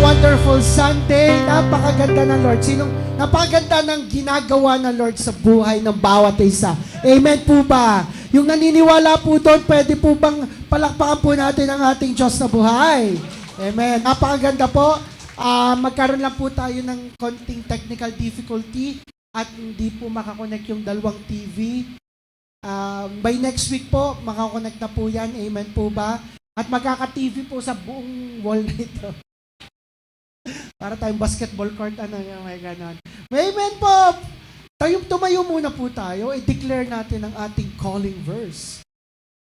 wonderful Sunday. Napakaganda ng Lord. Napakaganda ng ginagawa ng Lord sa buhay ng bawat isa. Amen po ba? Yung naniniwala po doon, pwede po bang palakpakan po natin ang ating Diyos na buhay? Amen. Napakaganda po. Magkaroon lang po tayo ng konting technical difficulty at hindi po makakonect yung dalawang TV. By next week po, makakonect na po yan. Amen po ba? At magkaka-TV po sa buong wall na ito. Para tayong basketball court, may ganon. Amen po! Tumayo muna po tayo. I-declare natin ang ating calling verse.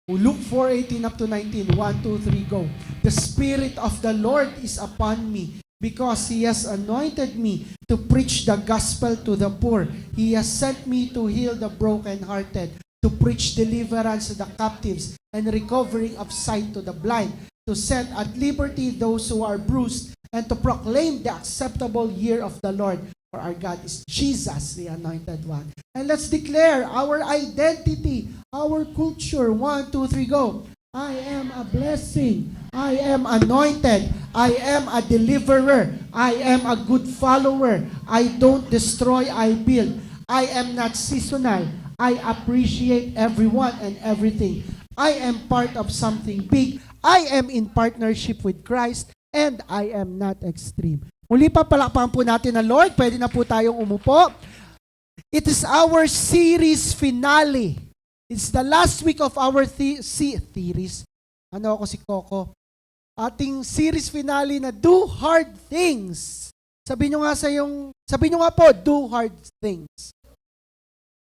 Luke 4:18 up to 19. 1, 2, 3, go. The Spirit of the Lord is upon me, because He has anointed me to preach the gospel to the poor. He has sent me to heal the brokenhearted, to preach deliverance to the captives, and recovering of sight to the blind, to set at liberty those who are bruised, and to proclaim the acceptable year of the Lord. For our God is Jesus, the Anointed One. And let's declare our identity, our culture. 1, 2, 3, go. I am a blessing. I am anointed. I am a deliverer. I am a good follower. I don't destroy, I build. I am not seasonal. I appreciate everyone and everything. I am part of something big. I am in partnership with Christ, and I am not extreme. Muli pa, palakpakan po natin ang Lord. Pwede na po tayong umupo. It is our series finale. It's the last week of our series. Ano ako si Coco? Ating series finale na Do Hard Things. Sabi nyo nga po, do hard things.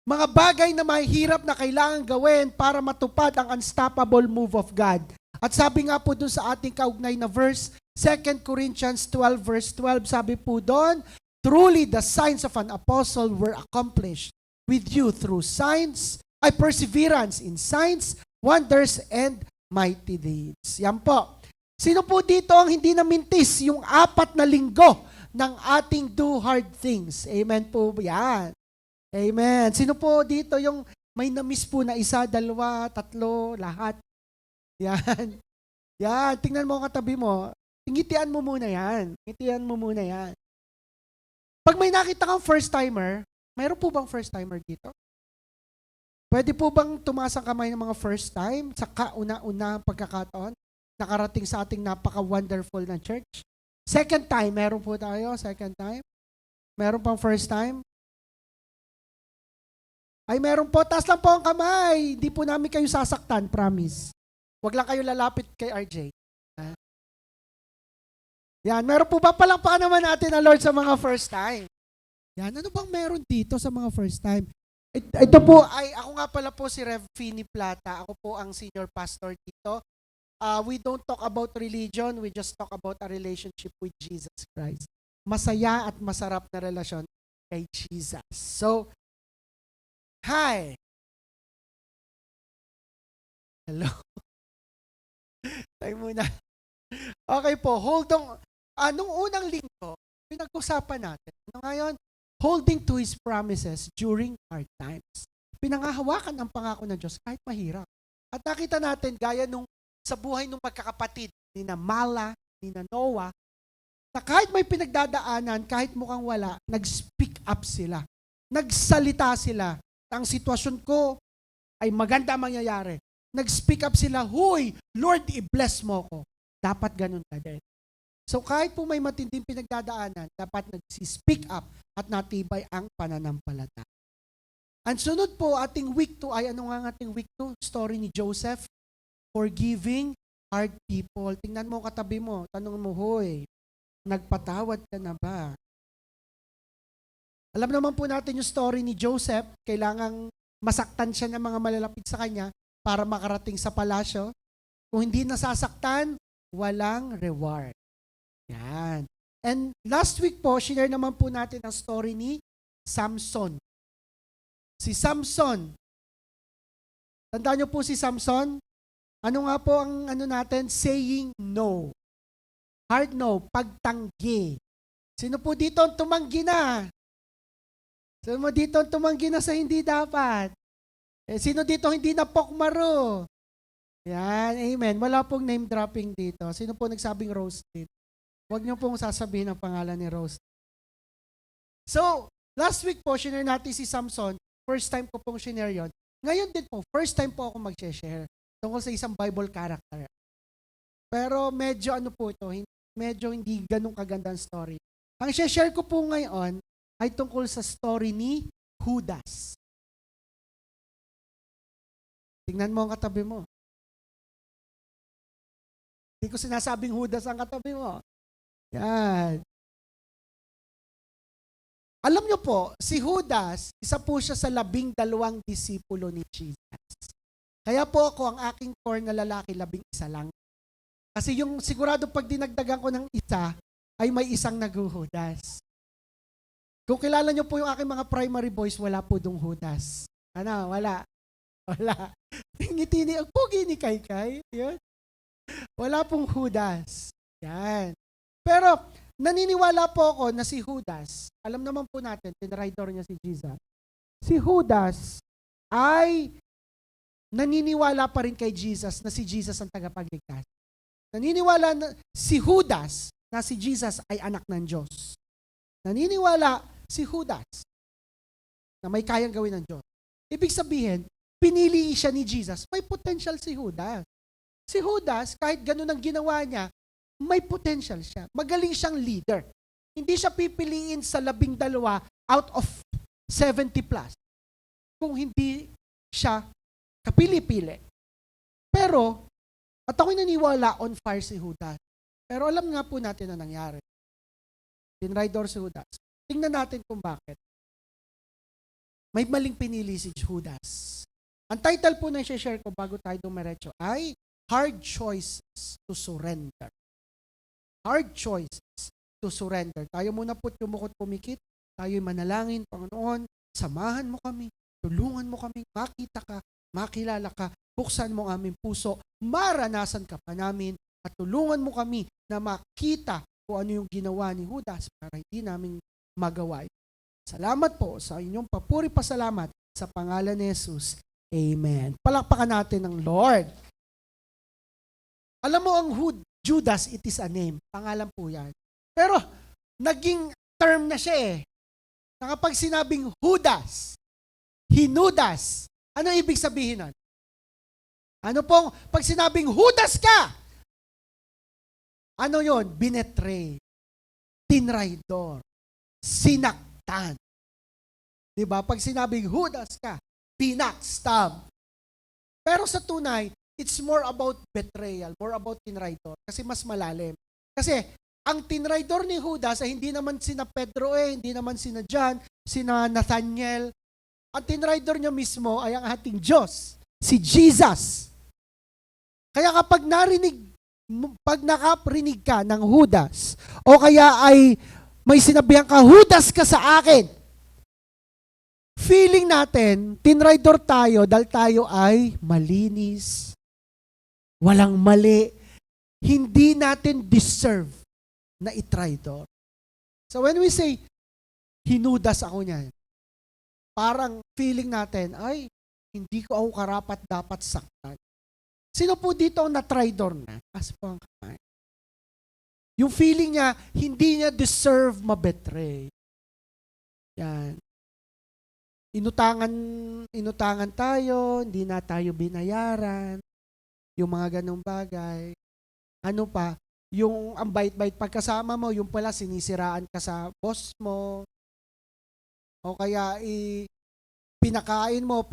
Mga bagay na mahirap na kailangan gawin para matupad ang unstoppable move of God. At sabi nga po dun sa ating kaugnay na verse, 2 Corinthians 12 verse 12, sabi po doon, truly the signs of an apostle were accomplished with you through perseverance in signs, wonders, and mighty deeds. Yan po. Sino po dito ang hindi namintis yung 4 na linggo ng ating do hard things? Amen po yan. Amen. Sino po dito yung may na-miss po na 1, 2, 3, lahat? Yan. Yan. Tingnan mo ang katabi mo. Ngitian mo muna yan. Ngitian mo muna yan. Pag may nakita kang first-timer, mayroon po bang first-timer dito? Pwede po bang tumaas ang kamay ng mga first time sa kauna-una pagkakataon? Nakarating sa ating napaka-wonderful na church? Second time, meron po tayo. Second time. Meron pang first time? Ay, meron po. Taas lang po ang kamay. Hindi po namin kayo sasaktan, promise. Huwag lang kayo lalapit kay RJ. Yan, meron po ba palakpakan naman natin ang Lord sa mga first time? Yan, ano bang meron dito sa mga first time? Ito po, ako nga pala po si Rev. Fini Plata. Ako po ang senior pastor dito. We don't talk about religion, we just talk about a relationship with Jesus Christ. Masaya at masarap na relasyon kay Jesus. So, hi! Hello? Tayo muna. Okay po, hold on. Nung unang linggo, pinag-usapan natin. Ngayon, holding to His promises during hard times. Pinangahawakan ang pangako ng Diyos kahit mahirap. At nakita natin, gaya nung sa buhay ng magkakapatid, ni na Mala, ni na Noah, na kahit may pinagdadaanan, kahit mukhang wala, nag-speak up sila. Nagsalita sila. Ang sitwasyon ko ay maganda mangyayari. Nag-speak up sila, huy, Lord, i-bless mo ko. Dapat ganun ka din. So kahit po may matinding pinagdadaanan, dapat nag-speak up at natibay ang pananampalataya. Ang sunod po, ating week 2 ay ano nga ang ating week 2? Story ni Joseph, forgiving hard people. Tingnan mo katabi mo, tanong mo, hoy, nagpatawad ka na ba? Alam naman po natin yung story ni Joseph, kailangang masaktan siya ng mga malalapit sa kanya para makarating sa palasyo. Kung hindi nasasaktan, walang reward. Yan. And last week po, share naman po natin ang story ni Samson. Si Samson. Tandaan niyo po si Samson? Ano nga po ang natin? Saying no. Hard no. Pagtanggi. Sino po dito ang tumanggi na? Sino mo dito ang tumanggi na sa hindi dapat? Sino dito hindi na pokmaro? Yan, amen. Wala pong name dropping dito. Sino po nagsabing roasted? Huwag niyo pong sasabihin ang pangalan ni Rose. So, last week po, shinare natin si Samson. First time ko pong shinare yun. Ngayon din po, first time po ako mag-share tungkol sa isang Bible character. Pero medyo ano po ito, medyo hindi ganun kagandang story. Ang share ko po ngayon ay tungkol sa story ni Judas. Tingnan mo ang katabi mo. Hindi ko sinasabing Judas ang katabi mo. Yan. Alam niyo po, si Judas, isa po siya sa 12 disipulo ni Jesus. Kaya po ako, ang aking core na lalaki, 11 lang. Kasi yung sigurado pag dinagdagan ko ng isa, ay may isang nag-Judas. Kung kilala niyo po yung aking mga primary boys, wala po dong Judas. Ano, wala. Wala. Ngiti ni, ang pugi ni Kaykay. Yun. Wala pong Judas. Yan. Pero, naniniwala po ako na si Judas, alam naman po natin, tinrider niya si Jesus. Si Judas ay naniniwala pa rin kay Jesus na si Jesus ang tagapagligtas. Naniniwala na si Judas na si Jesus ay anak ng Diyos. Naniniwala si Judas na may kayang gawin ng Diyos. Ibig sabihin, pinili siya ni Jesus. May potential si Judas. Si Judas, kahit ganun ang ginawa niya, may potential siya. Magaling siyang leader. Hindi siya pipiliin sa 12 out of 70 plus kung hindi siya kapili-pili. Pero, at ako'y naniwala on fire si Judas. Pero alam nga po natin na nangyari. Tinrider si Judas. Tingnan natin kung bakit. May maling pinili si Judas. Ang title po na i-share ko bago tayo dumiretso ay Hard Choices to Surrender. Hard choices to surrender. Tayo muna po tumukot pumikit. Tayo'y manalangin, Panginoon, samahan mo kami, tulungan mo kami, makita ka, makilala ka, buksan mo ang aming puso, maranasan ka pa namin, at tulungan mo kami na makita kung ano yung ginawa ni Judas para hindi namin magawa. Salamat po sa inyong papuri pasalamat sa pangalan ni Jesus. Amen. Palakpakan natin ng Lord. Alam mo ang Judas, it is a name. Pangalan po yan. Pero, naging term na siya eh. Na kapag sinabing Judas, hinudas, ano ibig sabihin nun? Ano pong, pag sinabing Judas ka, ano yon? Binetray, tinraidor, sinaktan. Diba? Pag sinabing Judas ka, pinakstab. Pero sa tunay, it's more about betrayal, more about tinraidor. Kasi mas malalim. Kasi, ang tinraidor ni Judas ay hindi naman sina Pedro hindi naman sina John, sina Nathaniel. Ang tinraidor niya mismo ay ang ating Diyos, si Jesus. Kaya kapag pag nakaparinig ka ng Judas, o kaya ay may sinabihan ka, Judas ka sa akin, feeling natin, tinraidor tayo dahil tayo ay malinis, walang mali, hindi natin deserve na itraidor. So when we say, hinudas ako niyan, parang feeling natin, ay, hindi ko ako karapat dapat saktan. Sino po dito ang na-traidor na? As po ang kamay. Yung feeling niya, hindi niya deserve mabetray. Yan. Inutangan tayo, hindi na tayo binayaran, yung mga ganong bagay. Ano pa? Yung ang bait-bait pagkasama mo, yung pala sinisiraan ka sa boss mo. O kaya pinakain mo,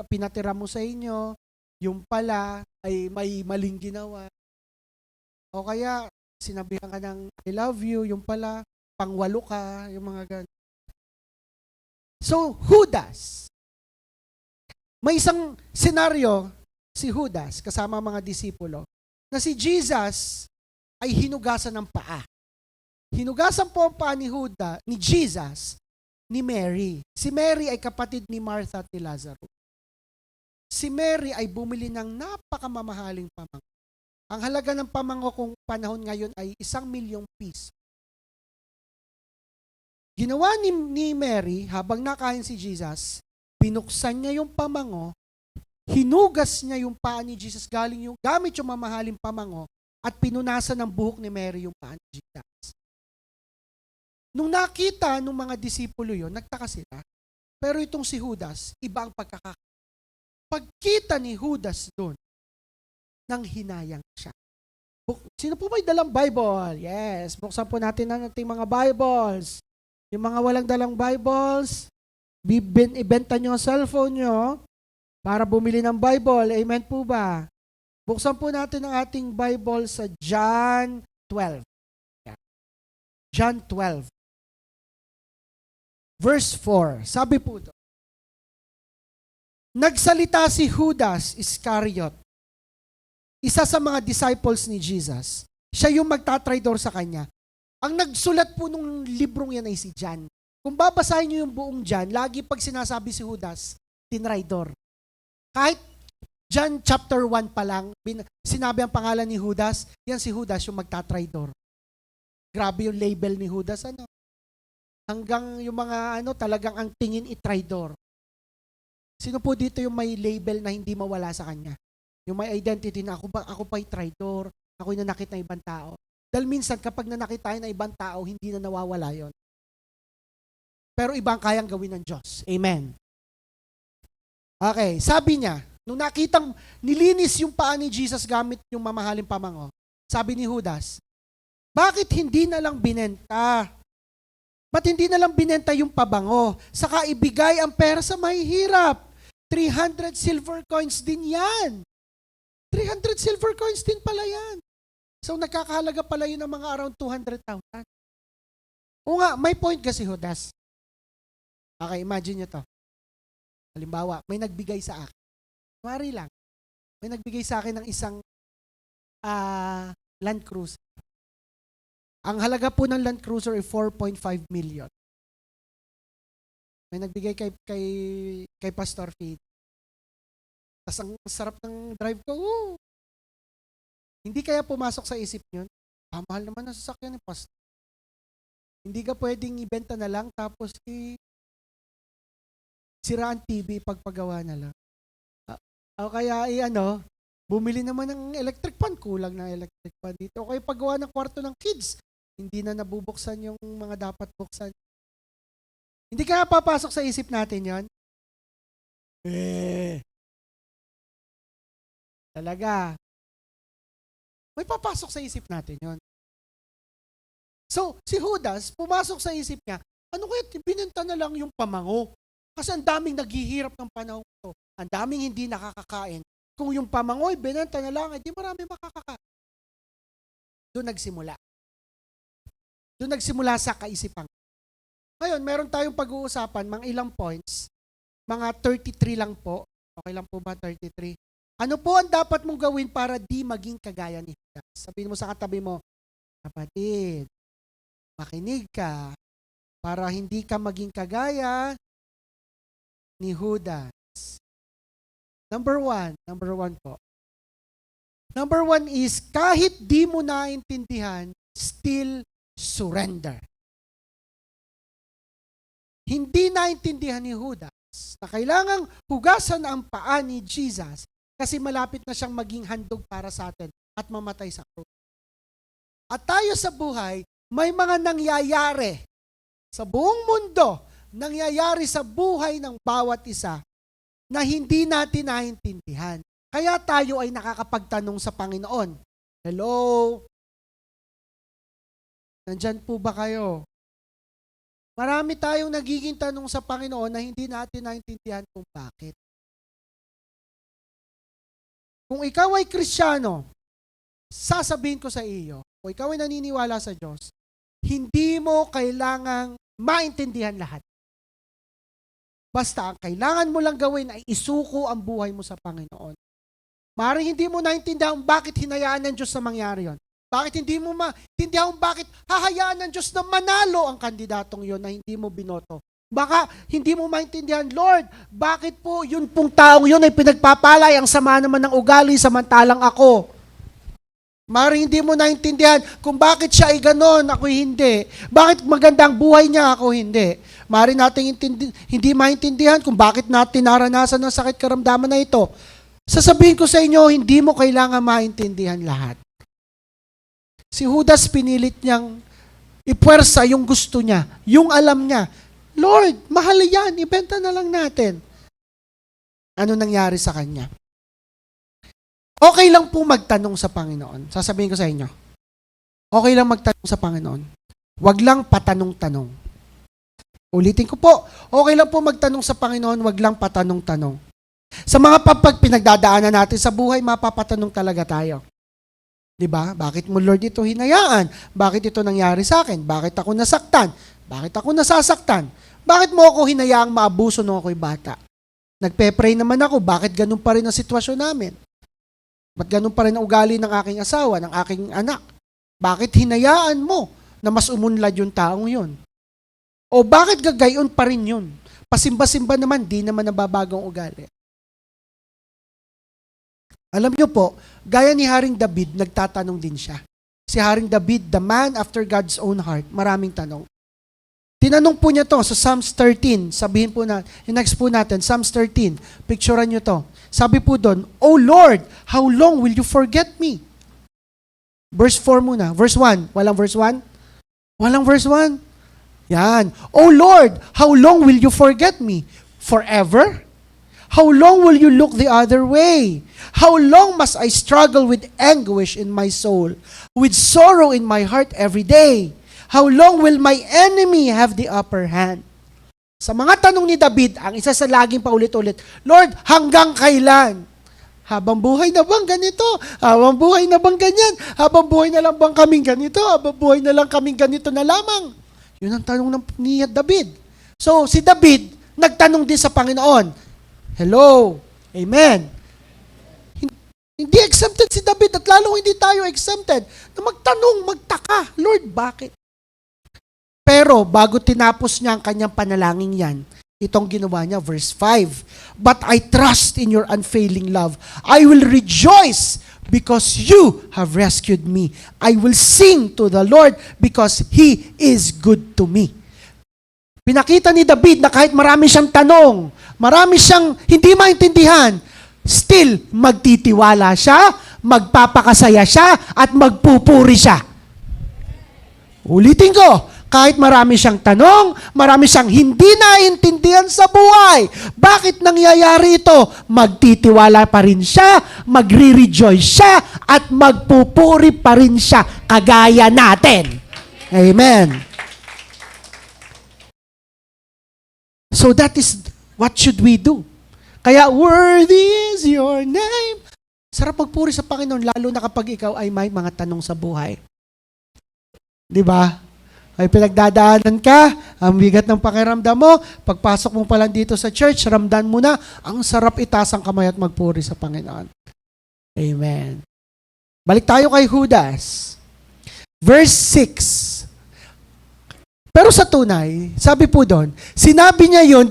pinatira mo sa inyo, yung pala ay may maling ginawa. O kaya sinabihan ka ng I love you, yung pala pangwalo ka, yung mga ganun. So, Judas. May isang senaryo si Judas kasama mga disipulo na si Jesus ay hinugasan ng paa. Hinugasan po ang paa ni Jesus ni Mary. Si Mary ay kapatid ni Martha at ni Lazarus. Si Mary ay bumili ng napakamamahaling pamango. Ang halaga ng pamango kung panahon ngayon ay 1,000,000 piso. Ginawa ni Mary, habang nakain si Jesus, binuksan niya yung pamango, hinugas niya yung paa ni Jesus gamit yung mamahaling pamango, at pinunasan ng buhok ni Mary yung paa ni Jesus. Nung nakita ng mga disipulo yon, nagtaka sila. Pero itong si Judas, iba ang pagkakakita. Pagkita ni Judas doon, nang hinayang siya. Sino po may dalang Bible? Yes, buksan po natin ang ating mga Bibles. Yung mga walang dalang Bibles, ibenta nyo ang cellphone nyo para bumili ng Bible. Amen po ba? Buksan po natin ang ating Bible sa John 12. John 12. Verse 4. Sabi po ito, nagsalita si Judas Iscariot, isa sa mga disciples ni Jesus. Siya yung magtatraidor sa kanya. Ang nagsulat po nung librong yan ay si John. Kung babasahin niyo yung buong John, lagi pag sinasabi si Judas, tinraidor. Kahit John chapter 1 pa lang, sinabi ang pangalan ni Judas, yan si Judas yung magtatraidor. Grabe yung label ni Judas, ano? Hanggang yung mga talagang ang tingin i-traidor. Sino po dito yung may label na hindi mawala sa kanya? Yung may identity na ako pa i-traidor, ako yung nanakit na ibang tao. Dahil minsan kapag nanakit tayo na ibang tao, hindi na nawawala yon. Pero ibang kayang gawin ng Diyos. Amen. Okay, sabi niya, nung nakitang nilinis yung paa ni Jesus gamit yung mamahaling pamango, sabi ni Judas, bakit hindi na lang binenta? Ba't hindi na lang binenta yung pabango? Saka ibigay ang pera sa mahihirap. 300 silver coins din yan. 300 silver coins din pala yan. So nagkakahalaga pala yun ng mga around 200,000. O nga, may point kasi Judas. Okay, imagine nyo to. Halimbawa, may nagbigay sa akin. Mari lang. May nagbigay sa akin ng isang Land Cruiser. Ang halaga po ng Land Cruiser ay 4.5 million. May nagbigay kay Pastor Feed. Tapos ang sarap ng drive ko. Hindi kaya pumasok sa isip nyo, mahal naman ang sasakyan ni Pastor. Hindi ka pwedeng ibenta na lang tapos siraan TV pagpagawa na lang. O kaya bumili naman ng electric fan, kulang ng electric fan dito. O kaya paggawa ng kwarto ng kids, hindi na nabubuksan yung mga dapat buksan. Hindi kaya papasok sa isip natin yon? Talaga. May papasok sa isip natin yon. So, si Judas, pumasok sa isip niya, ano kaya binenta na lang yung pamango? Kasi ang daming naghihirap ng panahon ito. Ang daming hindi nakakakain. Kung yung pamango ay binenta na lang, di marami makakakain. Doon nagsimula. Doon nagsimula sa kaisipan. Ngayon, meron tayong pag-uusapan, mga ilang points, mga 33 lang po. Okay lang po ba 33? Ano po ang dapat mong gawin para di maging kagaya ni Judas? Sabihin mo sa katabi mo, kapatid, makinig ka para hindi ka maging kagaya ni Judas. Number one po. Number one is, kahit di mo naintindihan, still surrender. Hindi naintindihan ni Judas na kailangang hugasan ang paa ni Jesus kasi malapit na siyang maging handog para sa atin at mamatay sa krus. At tayo sa buhay, may mga nangyayari sa buong mundo, nangyayari sa buhay ng bawat isa na hindi natin naintindihan. Kaya tayo ay nakakapagtanong sa Panginoon, hello? Nandyan po ba kayo? Marami tayong nagiging tanong sa Panginoon na hindi natin naintindihan kung bakit. Kung ikaw ay Kristiyano, sasabihin ko sa iyo, kung ikaw ay naniniwala sa Diyos, hindi mo kailangang maintindihan lahat. Basta ang kailangan mo lang gawin ay isuko ang buhay mo sa Panginoon. Maaaring hindi mo naintindihan bakit hinayaan ng Diyos na mangyari yon. Bakit hindi mo maintindihan bakit hahayaan ng Diyos na manalo ang kandidatong yon na hindi mo binoto? Baka hindi mo maintindihan, Lord, bakit po yun pong taong yun ay pinagpapalay, ang sama naman ng ugali samantalang ako? Maaaring hindi mo naintindihan kung bakit siya ay ganon, ako hindi. Bakit magandang buhay niya, ako hindi. Maaaring natin hindi maintindihan kung bakit natin naranasan ng sakit karamdaman na ito. Sasabihin ko sa inyo, hindi mo kailangan maintindihan lahat. Si Judas pinilit niyang ipuwersa yung gusto niya, yung alam niya. Lord, mahal yan, ibenta na lang natin. Ano nangyari sa kanya? Okay lang po magtanong sa Panginoon. Sasabihin ko sa inyo. Okay lang magtanong sa Panginoon. Huwag lang patanong-tanong. Ulitin ko po. Okay lang po magtanong sa Panginoon, huwag lang patanong-tanong. Sa mga pinagdadaanan natin sa buhay, mapapatanong talaga tayo. Diba? Bakit mo, Lord, ito hinayaan? Bakit ito nangyari sa akin? Bakit ako nasaktan? Bakit ako nasasaktan? Bakit mo ako hinayaang maabuso nung ako'y bata? Nagpe-pray naman ako, bakit ganun pa rin ang sitwasyon namin? Ba't ganun pa rin ang ugali ng aking asawa, ng aking anak? Bakit hinayaan mo na mas umunlad yung taong yun? O bakit gagayon pa rin yun? Pasimba-simba naman, di naman nababagong ugali. Alam niyo po, gaya ni Haring David, nagtatanong din siya. Si Haring David, the man after God's own heart, maraming tanong. Tinanong po niya to sa Psalms 13. Sabihin po na, next po natin, Psalms 13. Picturean niyo to. Sabi po doon, O Lord, how long will you forget me? Verse 4 muna. Verse 1. Walang verse 1? Walang verse 1. Yan. O Lord, how long will you forget me? Forever? How long will you look the other way? How long must I struggle with anguish in my soul, with sorrow in my heart every day? How long will my enemy have the upper hand? Sa mga tanong ni David, ang isa sa laging paulit-ulit, Lord, hanggang kailan? Habang buhay na bang ganito? Habang buhay na bang ganyan? Habang buhay na lang bang kaming ganito? Habang buhay na lang kaming ganito na lamang? Yun ang tanong ni David. So, si David, nagtanong din sa Panginoon, hello, amen. Hindi exempted si David at lalong hindi tayo exempted na magtanong, magtaka, Lord, bakit? Pero bago tinapos niya ang kanyang panalangin yan, itong ginawa niya, verse 5, But I trust in your unfailing love. I will rejoice because you have rescued me. I will sing to the Lord because He is good to me. Pinakita ni David na kahit marami siyang tanong, marami siyang hindi maintindihan, still magtitiwala siya, magpapakasaya siya, at magpupuri siya. Ulitin ko, kahit marami siyang tanong, marami siyang hindi naintindihan sa buhay. Bakit nangyayari ito? Magtitiwala pa rin siya, magre-rejoice siya, at magpupuri pa rin siya, kagaya natin. Amen. So that is what should we do? Kaya worthy is your name. Sarap magpuri sa Panginoon, lalo na kapag ikaw ay may mga tanong sa buhay. Di ba? Ay pinagdadaanan ka, ang bigat ng pakiramdam mo, pagpasok mo pa lang dito sa church, ramdam mo na, ang sarap itaas ang kamay at magpuri sa Panginoon. Amen. Balik tayo kay Judas. Verse 6. Pero sa tunay, sabi po doon, sinabi niya yon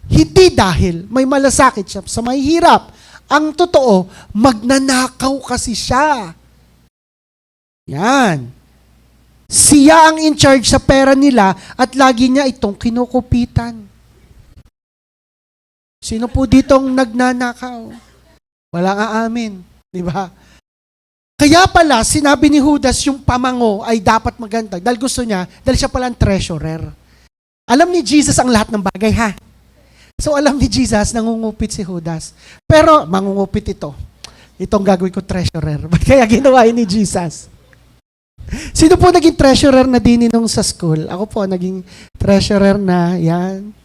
hindi dahil may malasakit siya sa may hirap. Ang totoo, magnanakaw kasi siya. Yan. Siya ang in charge sa pera nila at lagi niya itong kinukupitan. Sino po ditong nagnanakaw? Walang aamin. Di ba? Kaya pala, sinabi ni Judas yung pamango ay dapat maganda. Dahil gusto niya, dahil siya pala ang treasurer. Alam ni Jesus ang lahat ng bagay, ha? So alam ni Jesus, nangungupit si Judas. Pero mangungupit ito. Itong gagawin ko treasurer. Kaya ginawa ni Jesus. Sino po naging treasurer na din nung sa school? Ako po, naging treasurer na, yan.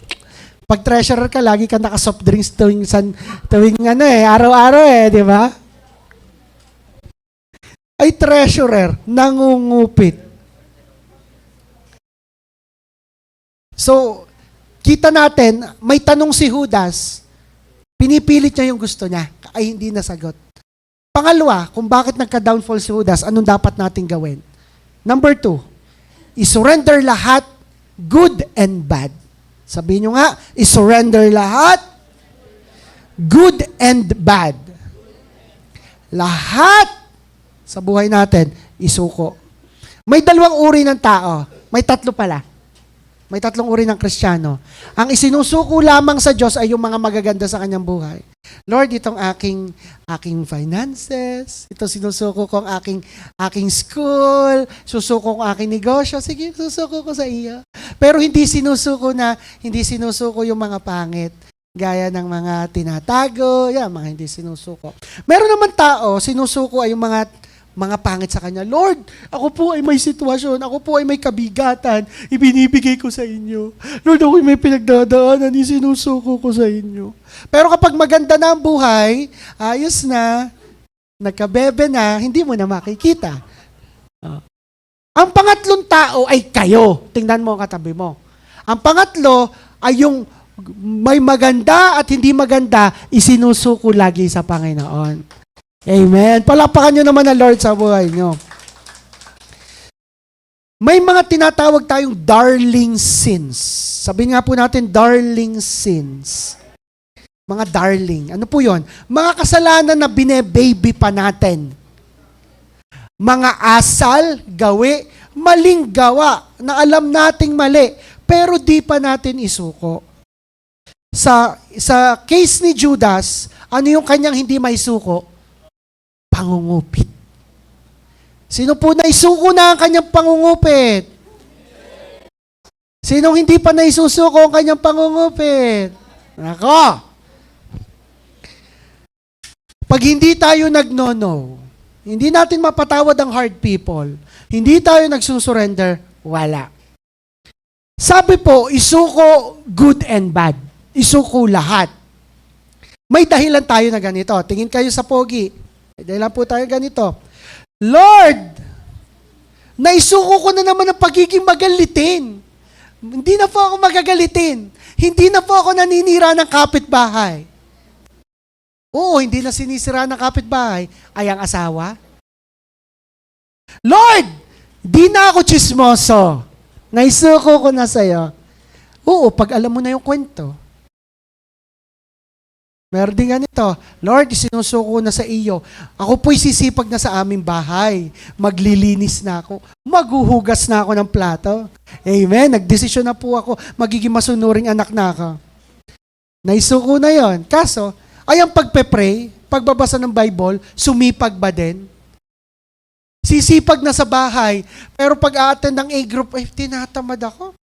Pag treasurer ka, lagi ka naka-soft drinks tuwing araw-araw di ba? Ay treasurer, nangungupit. So, kita natin, may tanong si Judas, pinipilit niya yung gusto niya, ay hindi nasagot. Pangalawa, kung bakit nagka-downfall si Judas, anong dapat nating gawin? Number 2, isurrender lahat, good and bad. Sabihin nyo nga, isurrender lahat, good and bad. Lahat sa buhay natin, isuko. May dalawang uri ng tao. May tatlo pala. May tatlong uri ng Kristiyano. Ang isinusuko lamang sa Diyos ay yung mga magaganda sa kanyang buhay. Lord, itong aking finances, ito sinusuko ko ang aking school, susuko ko ang aking negosyo, sige, susuko ko sa iyo. Pero hindi sinusuko yung mga pangit. Gaya ng mga tinatago, mga hindi sinusuko. Meron naman tao, sinusuko ay yung mga pangit sa kanya. Lord, ako po ay may sitwasyon, ako po ay may kabigatan, ibinibigay ko sa inyo. Lord, ako ay may pinagdadaanan, isinusuko ko sa inyo. Pero kapag maganda na ang buhay, ayos na, nagkabebe na, hindi mo na makikita. Ang pangatlong tao ay kayo. Tingnan mo ang katabi mo. Ang pangatlo ay yung may maganda at hindi maganda, isinusuko lagi sa Panginoon. Amen. Palakpakan nyo naman ang Lord sa buhay nyo. May mga tinatawag tayong darling sins. Sabihin nga po natin, darling sins. Mga darling. Ano po yon? Mga kasalanan na bine-baby pa natin. Mga asal, gawi, maling gawa na alam nating mali, pero di pa natin isuko. Sa case ni Judas, ano yung kanyang hindi maisuko? Pangungupit. Sino po naisuko na ang kanyang pangungupit? Sinong hindi pa naisusuko ang kanyang pangungupit? Nako! Pag hindi tayo nagno-no, hindi natin mapatawad ang hard people, hindi tayo nagsusurrender, wala. Sabi po, isuko good and bad. Isuko lahat. May dahilan tayo na ganito. Tingin kayo sa pogi. May dahilan po tayo ganito. Lord, naisuko ko na naman ang pagiging magalitin. Hindi na po ako magagalitin. Hindi na po ako naninira ng kapitbahay. Oo, hindi na sinisira ng kapitbahay. Ay ang asawa. Lord, di na ako chismoso. Naisuko ko na sa'yo. Oo, pag alam mo na yung kwento. Meron din ganito, Lord, sinusuko na sa iyo. Ako po'y sisipag na sa aming bahay. Maglilinis na ako. Maghuhugas na ako ng plato. Amen. Nagdesisyon na po ako. Magiging masunuring anak na ako. Naisuko na yon. Kaso, ay ang pagpe-pray, pagbabasa ng Bible, sumipag ba din? Sisipag na sa bahay, pero pag a-attend ng A-group, ay tinatamad ako.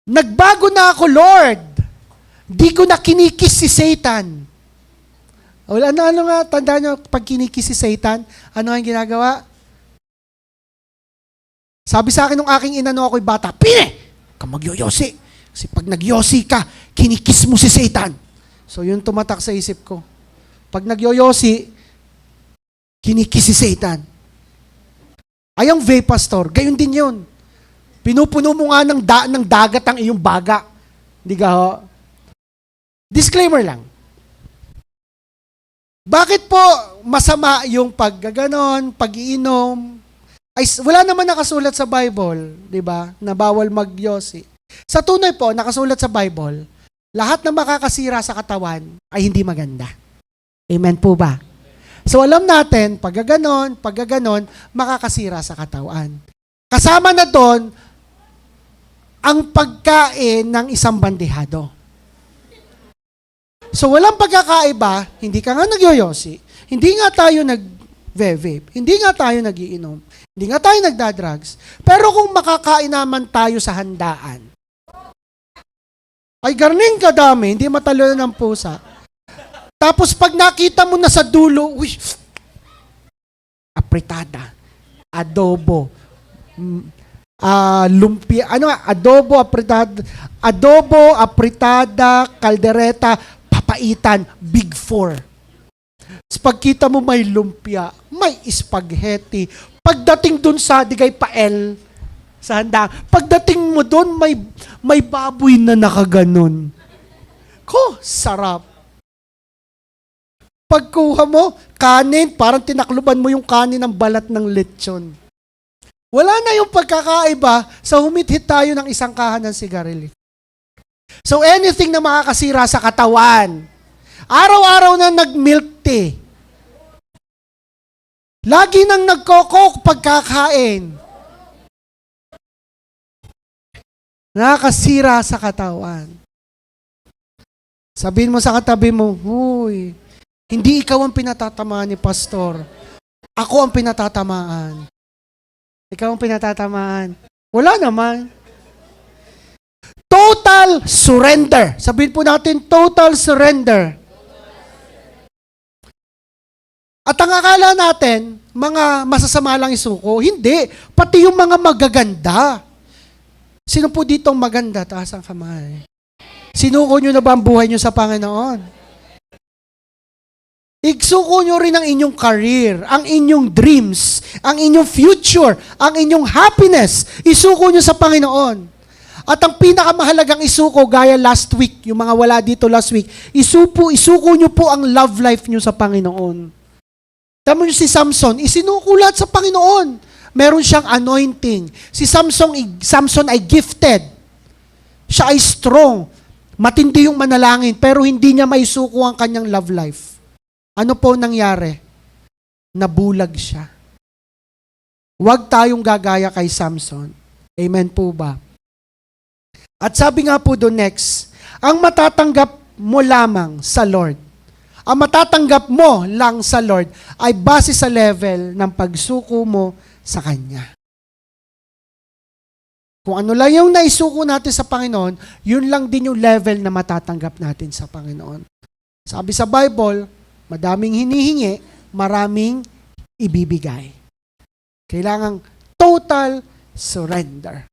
Nagbago na ako, Lord. Di ko na kinikis si Satan. Ano nga, tandaan nyo, pag kinikis si Satan, ano ang ginagawa? Sabi sa akin nung aking ina nung ako'y bata, Pine! Ka magyoyosi. Kasi pag nagyosi ka, kinikis mo si Satan. So yun tumatak sa isip ko. Pag nagyoyosi, kinikis si Satan. Ay ang vape, pastor, gayon din yun. Pinupuno mo nga ng dagat ang iyong baga. Hindi ka ho? Disclaimer lang. Bakit po masama yung paggaganon, pag-iinom? Ay, wala naman nakasulat sa Bible, di ba, na bawal magyosi. Sa tunay po, nakasulat sa Bible, lahat na makakasira sa katawan ay hindi maganda. Amen po ba? So alam natin, paggaganon, makakasira sa katawan. Kasama na doon, ang pagkain ng isang bandehado. So walang pagkakaiba, hindi ka nga nagyoyosi, hindi nga tayo nag-vape, hindi nga tayo nagiinom, hindi nga tayo nagda-drugs, pero kung makakain naman tayo sa handaan, ay garning kadami, hindi matalo ng pusa. Tapos pag nakita mo na sa dulo, apritada, adobo, lumpia, adobo, apritada, kaldereta, papaitan, big four. Pagkita mo may lumpia, may spaghetti. Pagdating dun sa digay pael, sa handa, pagdating mo dun, may baboy na nakaganon. Sarap. Pagkuha mo, kanin, parang tinakluban mo yung kanin ng balat ng lechon. Wala na yung pagkakaiba sa humithit tayo ng isang kahan ng sigarilyo. So anything na makakasira sa katawan, araw-araw na nag-milk tea, lagi nang nagkokok pagkakain, Nakakasira sa katawan. Sabihin mo sa katabi mo, huy, hindi ikaw ang pinatatamaan ni pastor. Ako ang pinatatamaan. Ikaw ang pinatatamaan. Wala naman. Total surrender. Sabihin po natin, total surrender. At ang akala natin, mga masasama lang isuko. Hindi. Pati yung mga magaganda. Sino po ditong maganda? Taas ang kamay. Sinuko nyo na ba ang buhay nyo sa Panginoon? Igsuko nyo rin ang inyong career, ang inyong dreams, ang inyong future, ang inyong happiness. Isuko nyo sa Panginoon. At ang pinakamahalagang isuko, gaya last week, yung mga wala dito last week, isuko nyo po ang love life nyo sa Panginoon. Tama nyo si Samson, isinuko lahat sa Panginoon. Meron siyang anointing. Si Samson ay gifted. Siya ay strong. Matindi yung manalangin, pero hindi niya maisuko ang kanyang love life. Ano po nangyari? Nabulag siya. Huwag tayong gagaya kay Samson. Amen po ba? At sabi nga po doon next, ang matatanggap mo lamang sa Lord, ang matatanggap mo lang sa Lord ay base sa level ng pagsuko mo sa Kanya. Kung ano lang yung naisuko natin sa Panginoon, yun lang din yung level na matatanggap natin sa Panginoon. Sabi sa Bible, madaming hinihingi, maraming ibibigay. Kailangang total surrender.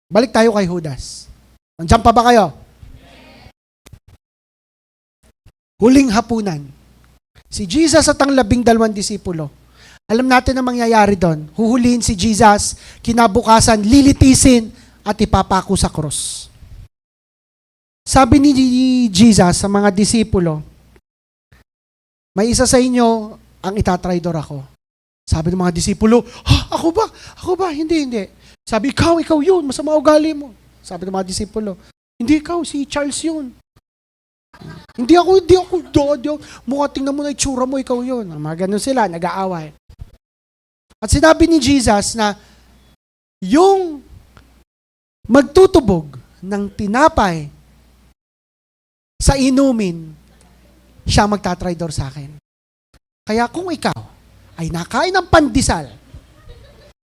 Balik tayo kay Judas. Nandiyan pa ba kayo? Huling hapunan. Si Jesus at ang 12 disipulo. Alam natin ang mangyayari doon. Huhulihin si Jesus, kinabukasan, lilitisin, at ipapako sa krus. Sabi ni Jesus sa mga disipulo, may isa sa inyo ang itatraidor ako. Sabi ng mga disipulo, ako ba? Ako ba? Hindi. Sabi, ikaw yun, masama ugali mo. Sabi ng mga disipulo, hindi ikaw, si Charles yun. Hindi ako, mukha tingnan mo na itsura mo, ikaw yun. Mga ganun sila, nag-aaway. At sinabi ni Jesus na yung magtutubog ng tinapay sa inumin, siya magtatraidor sa akin. Kaya kung ikaw ay nakain ng pandesal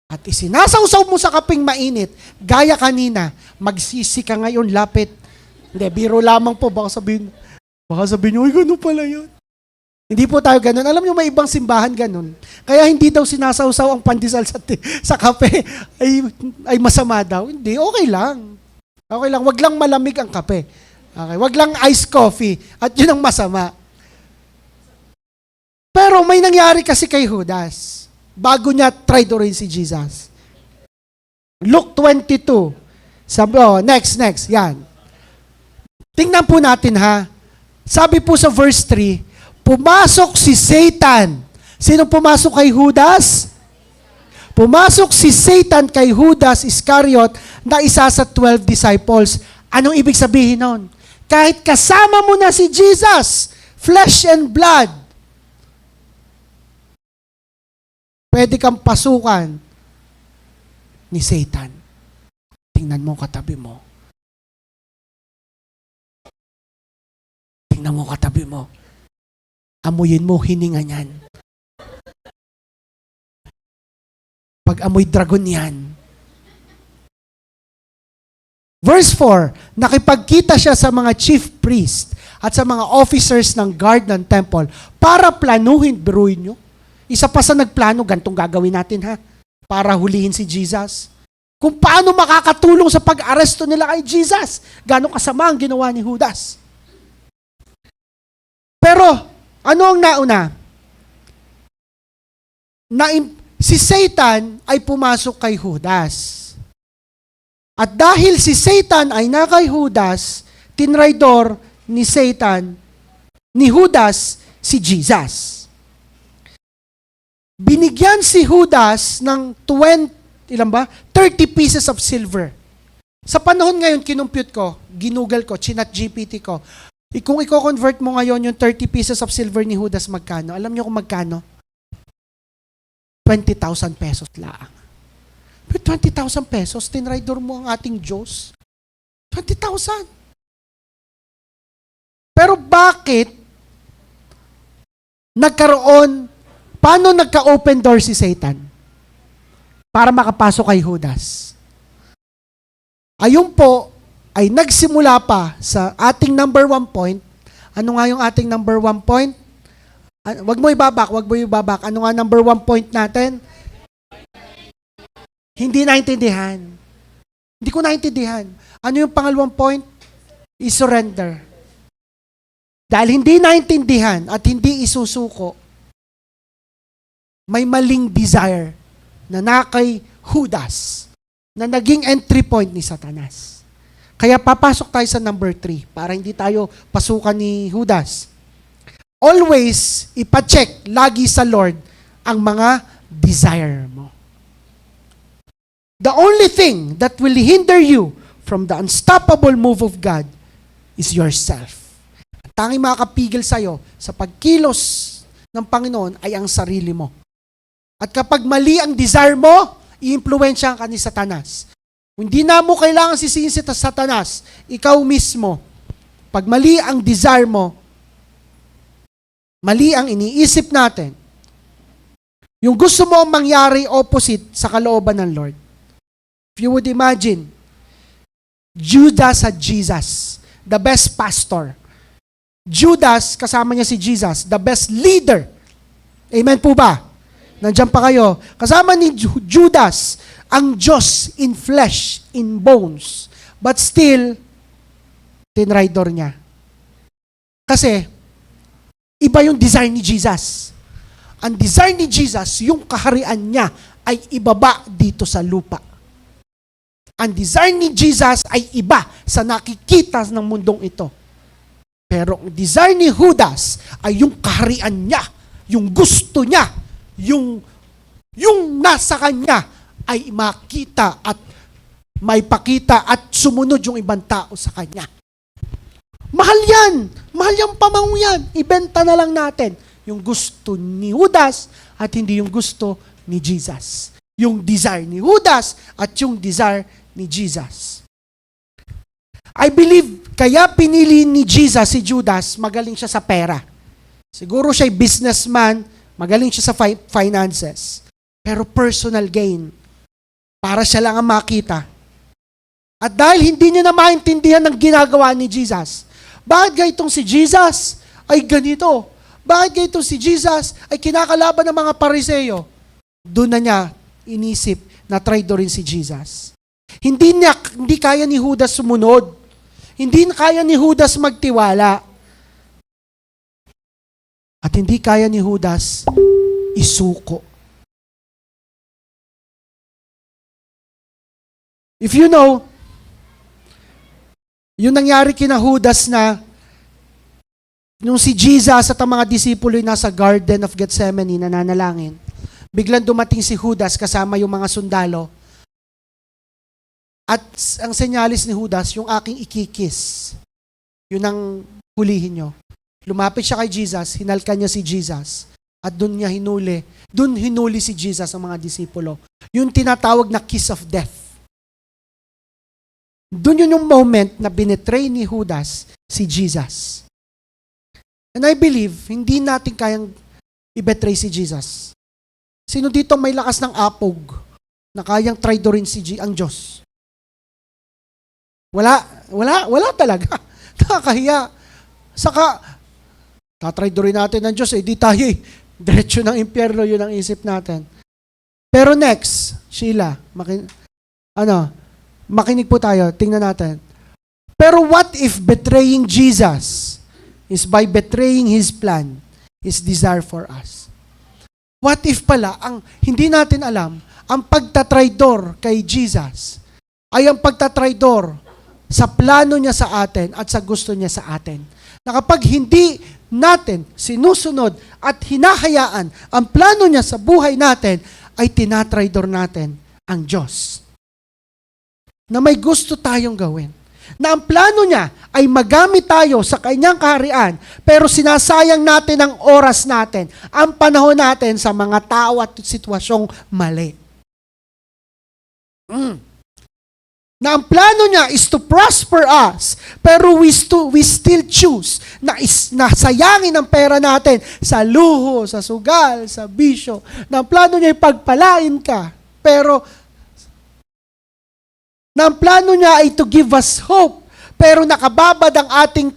at isinasawsaw mo sa kaping mainit, gaya kanina, magsisi ka ngayon, lapit. Hindi, biro lamang po. Baka sabihin nyo, uy, ganun pala yun. Hindi po tayo ganun. Alam nyo, may ibang simbahan ganun. Kaya hindi daw sinasawsaw ang pandesal sa kape ay masama daw. Hindi, okay lang. Okay lang, wag lang malamig ang kape. Okay, wag lang iced coffee. At yun ang masama. Pero may nangyari kasi kay Judas bago niya traidorin si Jesus. Luke 22. Sabi, next. Yan. Tingnan po natin ha. Sabi po sa verse 3, pumasok si Satan. Sino pumasok kay Judas? Pumasok si Satan kay Judas Iscariot na isa sa 12 disciples. Anong ibig sabihin nun? Kahit kasama mo na si Jesus, flesh and blood, pwede kang pasukan ni Satan. Tingnan mo katabi mo. Tingnan mo katabi mo. Amuyin mo hininga niyan. Pag amoy dragon yan. Verse 4, nakipagkita siya sa mga chief priest at sa mga officers ng guard ng temple para planuhin, biruin nyo. Isa pa sa nagplano, gantong gagawin natin ha, para hulihin si Jesus. Kung paano makakatulong sa pag-aresto nila kay Jesus. Gano'ng kasama ang ginawa ni Judas. Pero, ano ang nauna? Si Satan ay pumasok kay Judas. At dahil si Satan ay na kay Judas, tinraidor ni Satan, ni Judas, si Jesus. Binigyan si Judas ng 30 pieces of silver. Sa panahon ngayon, kinumpute ko, ginugol ko, chinat GPT ko, kung i-convert mo ngayon yung 30 pieces of silver ni Judas, magkano? Alam niyo kung magkano? 20,000 pesos lang. With 20,000 pesos, tinraidor mo ang ating Diyos. 20,000. Pero bakit paano nagka-open door si Satan? Para makapasok kay Judas. Ayun po ay nagsimula pa sa ating number 1 point. Ano nga yung ating number 1 point? Wag mo ibabak. Ano nga number 1 point natin? Hindi naintindihan. Hindi ko naintindihan. Ano yung pangalawang point? I-surrender. Dahil hindi naintindihan at hindi isusuko, may maling desire na kay Judas na naging entry point ni Satanas. Kaya papasok tayo sa number 3 para hindi tayo pasukan ni Judas. Always ipacheck lagi sa Lord ang mga desire mo. The only thing that will hinder you from the unstoppable move of God is yourself. Ang tanging makakapigil sa'yo sa pagkilos ng Panginoon ay ang sarili mo. At kapag mali ang desire mo, i-impluwensya ka ni Satanas. Hindi na mo kailangan sisihin si Satanas, ikaw mismo. Pag mali ang desire mo, mali ang iniisip natin, yung gusto mo mangyari opposite sa kalooban ng Lord. If you would imagine, Judas had Jesus, the best pastor. Judas, kasama niya si Jesus, the best leader. Amen po ba? Nandiyan pa kayo. Kasama ni Judas, ang Diyos in flesh, in bones. But still, tinraidor niya. Kasi, iba yung desire ni Jesus. Ang desire ni Jesus, yung kaharian niya ay ibaba dito sa lupa. Ang desire ni Jesus ay iba sa nakikita ng mundong ito. Pero ang desire ni Judas ay yung kaharian niya, yung gusto niya, yung nasa kanya ay makita at maipakita at sumunod yung ibang tao sa kanya. Mahal yan. Mahal yung pamango yan. Ibenta na lang natin yung gusto ni Judas at hindi yung gusto ni Jesus. Yung desire ni Judas at yung desire ni Jesus. I believe, kaya pinili ni Jesus si Judas, magaling siya sa pera. Siguro siya'y businessman, magaling siya sa finances. Pero personal gain, para siya lang ang makita. At dahil hindi niya na maintindihan ng ginagawa ni Jesus, bakit gaytong si Jesus ay ganito? Bakit gaytong si Jesus ay kinakalaban ng mga Pariseo? Doon na niya inisip na traitor rin si Jesus. Hindi kaya ni Judas sumunod. Hindi kaya ni Judas magtiwala. At hindi kaya ni Judas isuko. If you know, yung nangyari kina Judas na nung si Jesus at ang mga disipulo ay nasa Garden of Gethsemane nananalangin, biglang dumating si Judas kasama yung mga sundalo. At ang senyalis ni Judas, yung aking ikikis. Yun ang hulihin nyo. Lumapit siya kay Jesus, hinalkan niya si Jesus. At doon niya hinuli. Doon hinuli si Jesus ang mga disipulo. Yung tinatawag na kiss of death. Doon yun yung moment na binetray ni Judas si Jesus. And I believe, hindi natin kayang i-betray si Jesus. Sino dito may lakas ng apog na kayang traidorin ang Diyos? Wala talaga. Nakakahiya. Saka, tatraidorin natin ng Diyos, di tayo diretso ng impyerno, yun ang isip natin. Pero next, Sheila, makinig po tayo, tingnan natin. Pero what if betraying Jesus is by betraying His plan, His desire for us? What if pala, hindi natin alam, ang pagtatraidor kay Jesus ay ang pagtatraidor sa plano niya sa atin at sa gusto niya sa atin. Na kapag hindi natin sinusunod at hinahayaan ang plano niya sa buhay natin, ay tinatraidor natin ang Diyos. Na may gusto tayong gawin. Na ang plano niya ay magamit tayo sa kanyang kaharian, pero sinasayang natin ang oras natin, ang panahon natin sa mga tao at sitwasyong mali. Na ang plano niya is to prosper us, pero we still choose na sayangin ang pera natin sa luho, sa sugal, sa bisyo. Na ang plano niya ay pagpalain ka, pero na ang plano niya ay to give us hope, pero nakababad ang ating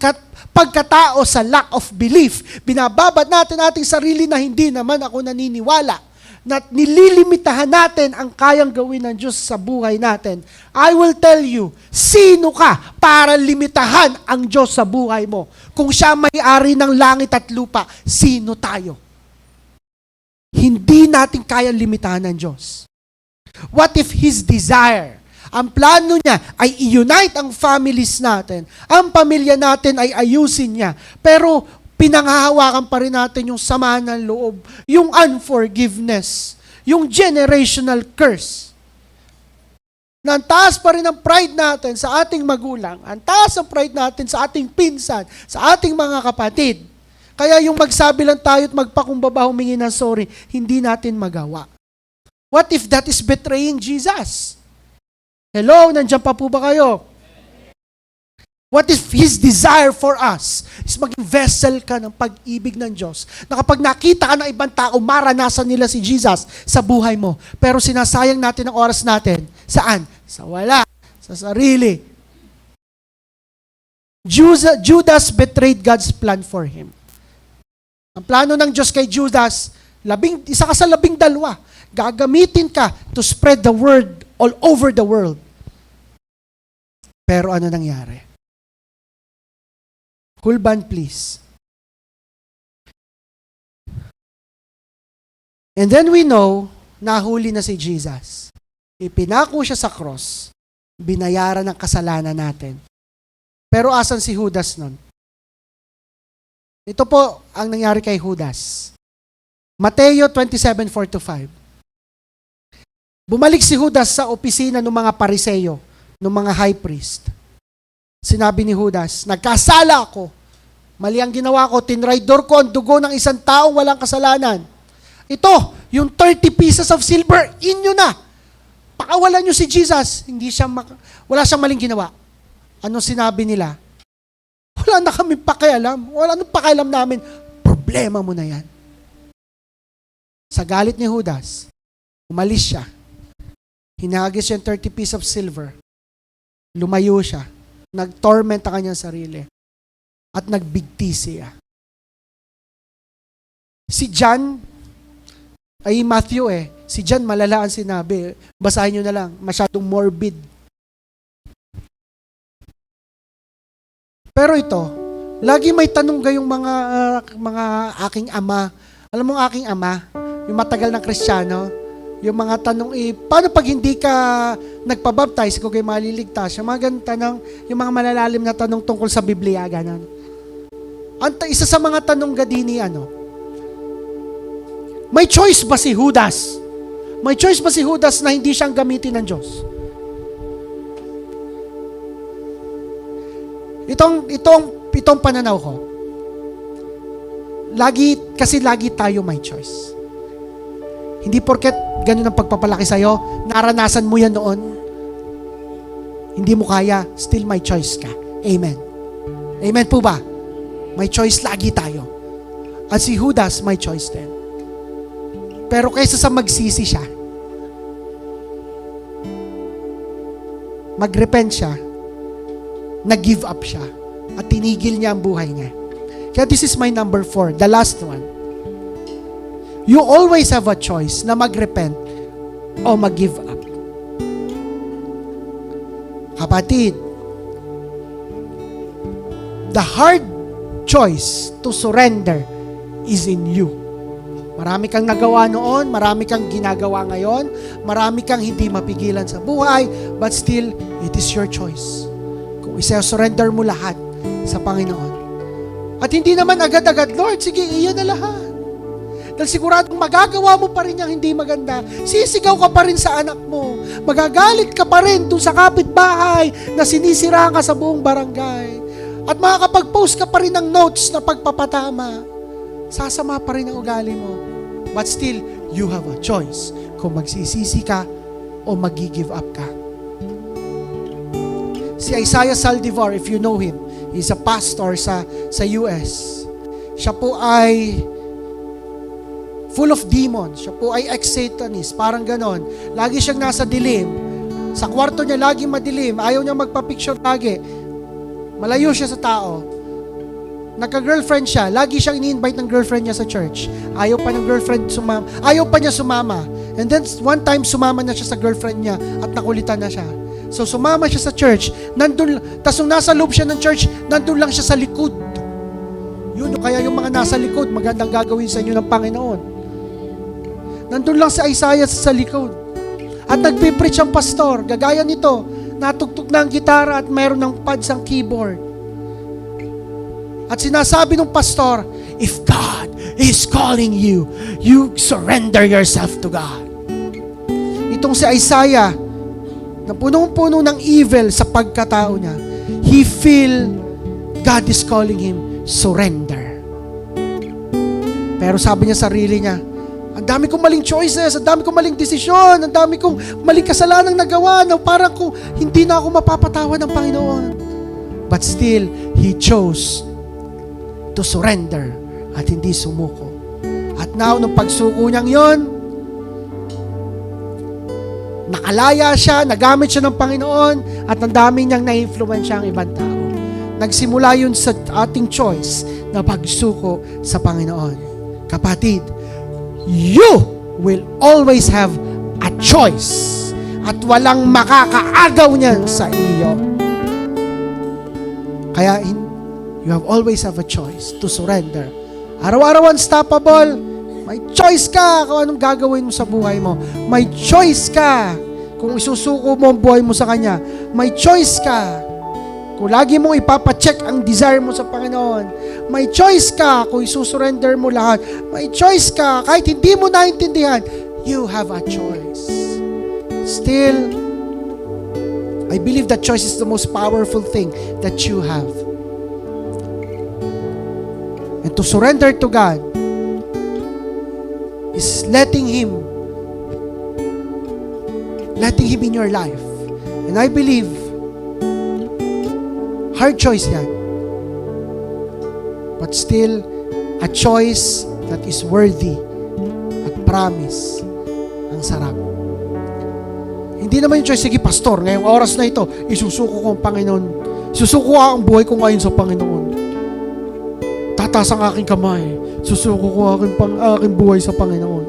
pagkatao sa lack of belief. Binababad natin ating sarili na hindi naman ako naniniwala. Na nililimitahan natin ang kayang gawin ng Diyos sa buhay natin. I will tell you, sino ka para limitahan ang Diyos sa buhay mo? Kung siya may-ari ng langit at lupa, sino tayo? Hindi natin kayang limitahan ng Diyos. What if His desire, ang plano niya ay i-unite ang families natin, ang pamilya natin ay ayusin niya, pero pinanghahawakan pa rin natin yung sama ng loob, yung unforgiveness, yung generational curse. Na ang taas pa rin ang pride natin sa ating magulang, ang taas ang pride natin sa ating pinsan, sa ating mga kapatid. Kaya yung magsabi lang tayo at magpakumbaba, humingi ng sorry, hindi natin magawa. What if that is betraying Jesus? Hello, nandiyan pa po ba kayo? What if His desire for us is maging vessel ka ng pag-ibig ng Diyos? Na kapag nakita ka ng ibang tao, maranasan nila si Jesus sa buhay mo. Pero sinasayang natin ang oras natin. Saan? Sa wala. Sa sarili. Judas betrayed God's plan for him. Ang plano ng Diyos kay Judas, isa ka sa 12. Gagamitin ka to spread the word all over the world. Pero ano nangyari? Hulban, please. And then we know, nahuli na si Jesus. Ipinako siya sa cross. Binayaran ng kasalanan natin. Pero asan si Judas nun? Ito po ang nangyari kay Judas. Mateo 27:4-5. Bumalik si Judas sa opisina ng mga Pariseyo, ng mga high priest. Sinabi ni Judas, nagkasala ako. Mali ang ginawa ko, tinraidor ko ang dugo ng isang taong walang kasalanan. Ito, yung 30 pieces of silver, inyo na. Pakawalan nyo si Jesus. Wala siyang maling ginawa. Anong sinabi nila? Wala na kami pakialam. Wala nang pakialam namin. Problema mo na yan. Sa galit ni Judas, umalis siya. Hinagis siya yung 30 pieces of silver. Lumayo siya. Nag-torment ang kanyang sarili. At nagbigti siya. Si John, ay Matthew si John malala ang sinabi. Basahin nyo na lang, masyadong morbid. Pero ito, lagi may tanong gayong mga aking ama. Alam mo ang aking ama, yung matagal na Kristiyano, yung mga tanong, paano pag hindi ka nagpabaptize, kung kayo maliligtas? Yung mga ganun tanong, yung mga malalalim na tanong tungkol sa Biblia, ganun. Isa sa mga tanong gadini, may choice ba si Judas? May choice ba si Judas na hindi siyang gamitin ng Diyos? Itong pananaw ko, lagi tayo may choice. Hindi porket ganun ang pagpapalaki sa'yo, naranasan mo yan noon, hindi mo kaya, still may choice ka. Amen. Amen po ba? May choice lagi tayo. At si Judas, may choice din. Pero kaysa sa magsisi siya, mag-repent siya, nag-give up siya, at tinigil niya ang buhay niya. Kaya this is my number 4, the last one. You always have a choice na mag-repent o mag-give up. Kapatid, the hard choice to surrender is in you. Marami kang nagawa noon, marami kang ginagawa ngayon, marami kang hindi mapigilan sa buhay, but still, it is your choice. Kung isa-surrender mo lahat sa Panginoon. At hindi naman agad-agad, Lord, sige, iyan na lahat. Dahil siguradong magagawa mo pa rin yung hindi maganda. Sisigaw ka pa rin sa anak mo. Magagalit ka pa rin doon sa kapitbahay na sinisiraan ka sa buong barangay. At makakapag-post ka pa rin ng notes na pagpapatama. Sasama pa rin ang ugali mo. But still, you have a choice. Kung magsisisi ka o magi-give up ka? Si Isaiah Saldivar, if you know him, he's a pastor sa US. Siya po ay full of demons. Siya po ay ex-satanist. Parang ganon. Lagi siyang nasa dilim. Sa kwarto niya, laging madilim. Ayaw niya magpa-picture lagi. Malayo siya sa tao. Nagka-girlfriend siya. Lagi siyang ini-invite ng girlfriend niya sa church. Ayaw pa ng girlfriend sumama. Ayaw pa niya sumama. And then, one time, sumama na siya sa girlfriend niya at nakulitan na siya. So, sumama siya sa church. Tas nung nasa loob siya ng church, nandun lang siya sa likod. Yun, kaya yung mga nasa likod, magandang gagawin sa inyo ng Panginoon. Nandun lang si Isaiah sa likod. At nagpipreach ang pastor, gagaya nito, natugtog na ang gitara at mayroon ng pads ang keyboard. At sinasabi ng pastor, if God is calling you, you surrender yourself to God. Itong si Isaiah, na punong-puno ng evil sa pagkatao niya, he feel God is calling him, surrender. Pero sabi niya sarili niya, ang dami kong maling choices, ang dami kong maling desisyon, ang dami kong maling kasalanang nagawa na parang kung hindi na ako mapapatawad ng Panginoon. But still, he chose to surrender at hindi sumuko. At now, nung pagsuko niyang yon, nakalaya siya, nagamit siya ng Panginoon, at ang dami niyang na-influensya ang ibang tao. Nagsimula yun sa ating choice na pagsuko sa Panginoon. Kapatid, you will always have a choice at walang makakaagaw niyan sa iyo. Kaya you have always have a choice to surrender. Araw-araw unstoppable. May choice ka kung anong gagawin mo sa buhay mo. May choice ka kung isusuko mo ang buhay mo sa Kanya. May choice ka kung lagi mong ipapacheck ang desire mo sa Panginoon. May choice ka kung isusurrender mo lahat. May choice ka kahit hindi mo naintindihan. You have a choice. Still, I believe that choice is the most powerful thing that you have. And to surrender to God is letting Him in your life. And I believe, hard choice yan. But still, a choice that is worthy at promise. Ang sarap. Hindi naman yung choice, sige pastor, ngayong oras na ito, isusuko ko ang Panginoon. Isusuko ko ang buhay ko ngayon sa Panginoon. Tataas ang aking kamay. Susuko ko aking buhay sa Panginoon.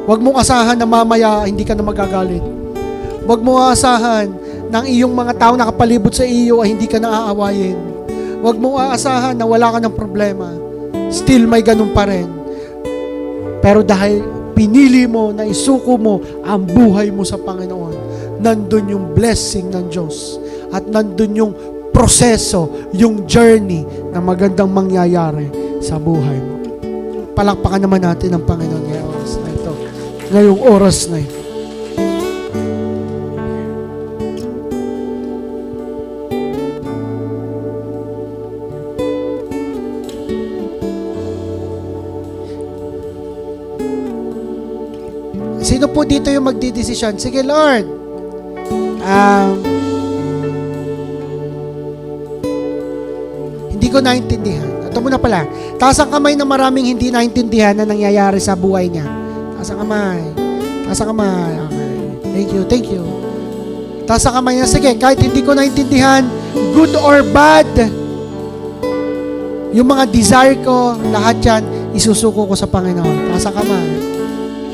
Huwag mong asahan na mamaya hindi ka na magagalit. Huwag mong asahan na ang iyong mga tao nakapalibot sa iyo ay hindi ka na aawayin. Huwag mong aasahan na wala ka ng problema. Still may ganun pa rin. Pero dahil pinili mo na isuko mo ang buhay mo sa Panginoon, nandun yung blessing ng Diyos. At nandun yung proseso, yung journey na magandang mangyayari sa buhay mo. Palakpakan naman natin ang Panginoon ngayong oras na ito. Ngayong oras na ito. Sino po dito yung magdidesisyon? Sige, Lord. Hindi ko naintindihan. Ito muna pala. Taas ang kamay ng maraming hindi naintindihan na nangyayari sa buhay niya. Taas ang kamay. Taas ang kamay. Okay. Thank you. Taas ang kamay niya. Sige, kahit hindi ko naintindihan, good or bad, yung mga desire ko, lahat yan, isusuko ko sa Panginoon. Taas ang kamay.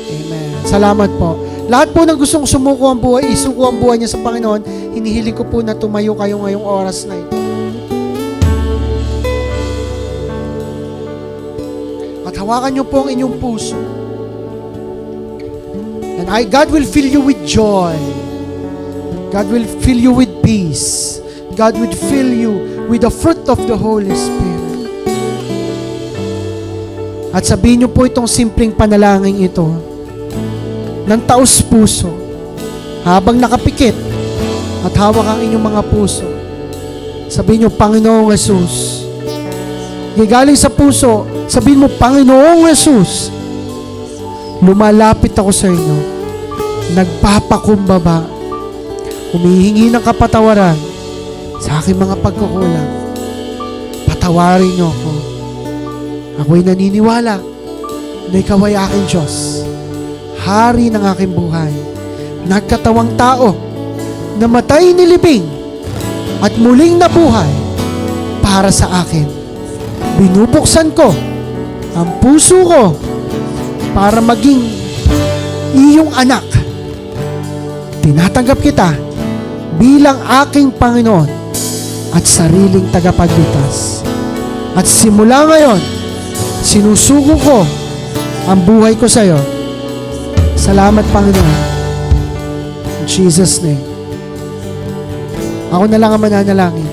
Amen. Salamat po. Lahat po ng gustong sumuko ang buhay, isuko ang buhay niya sa Panginoon, hinihiling ko po na tumayo kayo ngayong oras na ito. At hawakan niyo po ang inyong puso. And God will fill you with joy. God will fill you with peace. God will fill you with the fruit of the Holy Spirit. At sabihin niyo po itong simpleng panalangin ito ng taos puso habang nakapikit at hawak ang inyong mga puso. Sabihin niyo, Panginoong Jesus. Galing sa puso, sabihin mo, Panginoong Jesus, lumalapit ako sa inyo. nagpapakumbaba, humihingi ng kapatawaran sa aking mga pagkukulang. Patawarin niyo ako. Ako'y naniniwala na ikaw ay aking Diyos, hari ng aking buhay, nagkatawang tao, namatay nilibing at muling nabuhay para sa akin. Binubuksan ko ang puso ko para maging iyong anak. Tinatanggap kita bilang aking Panginoon at sariling tagapagligtas. At simula ngayon, sinusuko ko ang buhay ko sa iyo. Salamat, Panginoon. In Jesus' name. Ako na lang ang mananalangin.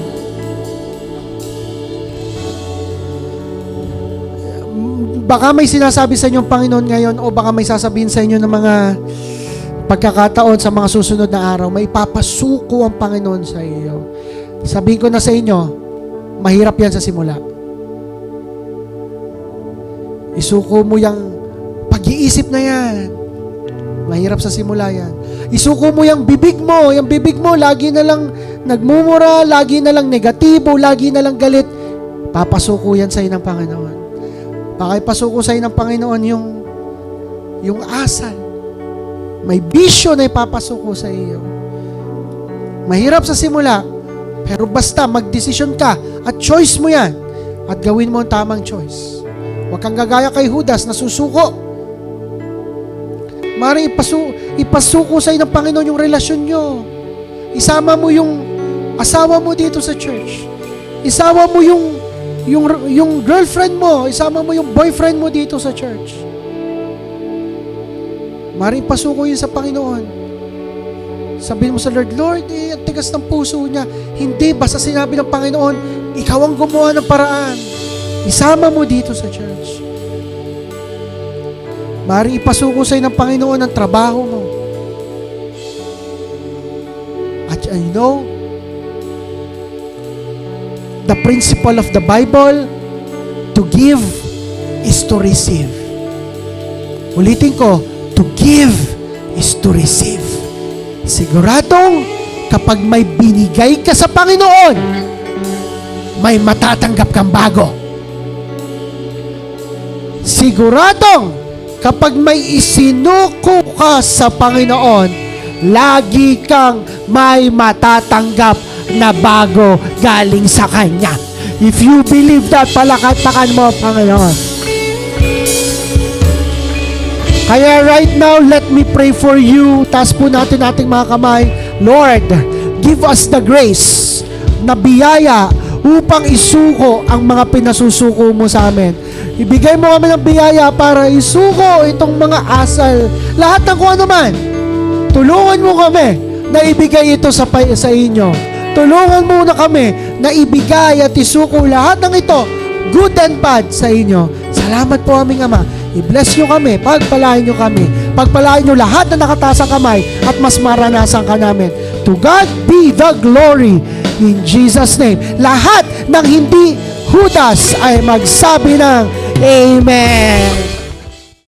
Baka may sinasabi sa inyo ang Panginoon ngayon, o baka may sasabihin sa inyo ng mga pagkakataon sa mga susunod na araw, may papasuko ang Panginoon sa iyo. Sabihin ko na sa inyo, mahirap yan sa simula. Isuko mo yung pag-iisip na yan. Mahirap sa simula yan. Isuko mo yung bibig mo lagi na lang nagmumura, lagi na lang negatibo, lagi na lang galit. Papasuko yan sa iyo ng Panginoon. Baka ipasuko sa iyo ng Panginoon yung asal. May bisyo na ipapasuko sa iyo. Mahirap sa simula, pero basta magdesisyon ka at choice mo yan at gawin mo ang tamang choice. Huwag kang gagaya kay Judas na susuko. Mari ipasuko sa iyo ng Panginoon yung relasyon nyo. Isama mo yung asawa mo dito sa church. Isama mo yung girlfriend mo. Isama mo yung boyfriend mo dito sa church. Mari ipasuko yun sa Panginoon. Sabihin mo sa Lord, Lord, ang tigas ng puso niya. Hindi, basta sinabi ng Panginoon, ikaw ang gumawa ng paraan. Isama mo dito sa church. Mari ipasuko sa'yo ng Panginoon ang trabaho mo. At I know, the principle of the Bible, to give is to receive. Ulitin ko, to give is to receive. Siguradong, kapag may binigay ka sa Panginoon, may matatanggap kang bago. Siguradong, kapag may isinuko ka sa Panginoon, lagi kang may matatanggap na bago galing sa Kanya. If you believe that, palakpakan mo, Panginoon. Kaya right now, let me pray for you. Taas po natin ating mga kamay. Lord, give us the grace na biyaya upang isuko ang mga pinasusuko mo sa amin. Ibigay mo kami ng biyaya para isuko itong mga asal. Lahat ng kung ano man. Tulungan mo kami na ibigay ito sa inyo. Tulungan mo na kami na ibigay at isuko lahat ng ito, good and bad, sa inyo. Salamat po, aming Ama. I-bless nyo kami, pagpalain nyo kami. Pagpalain nyo lahat na nakataas ang kamay at mas maranasan ka namin. To God be the glory. In Jesus' name. Lahat ng hindi Judas ay magsabi ng Amen.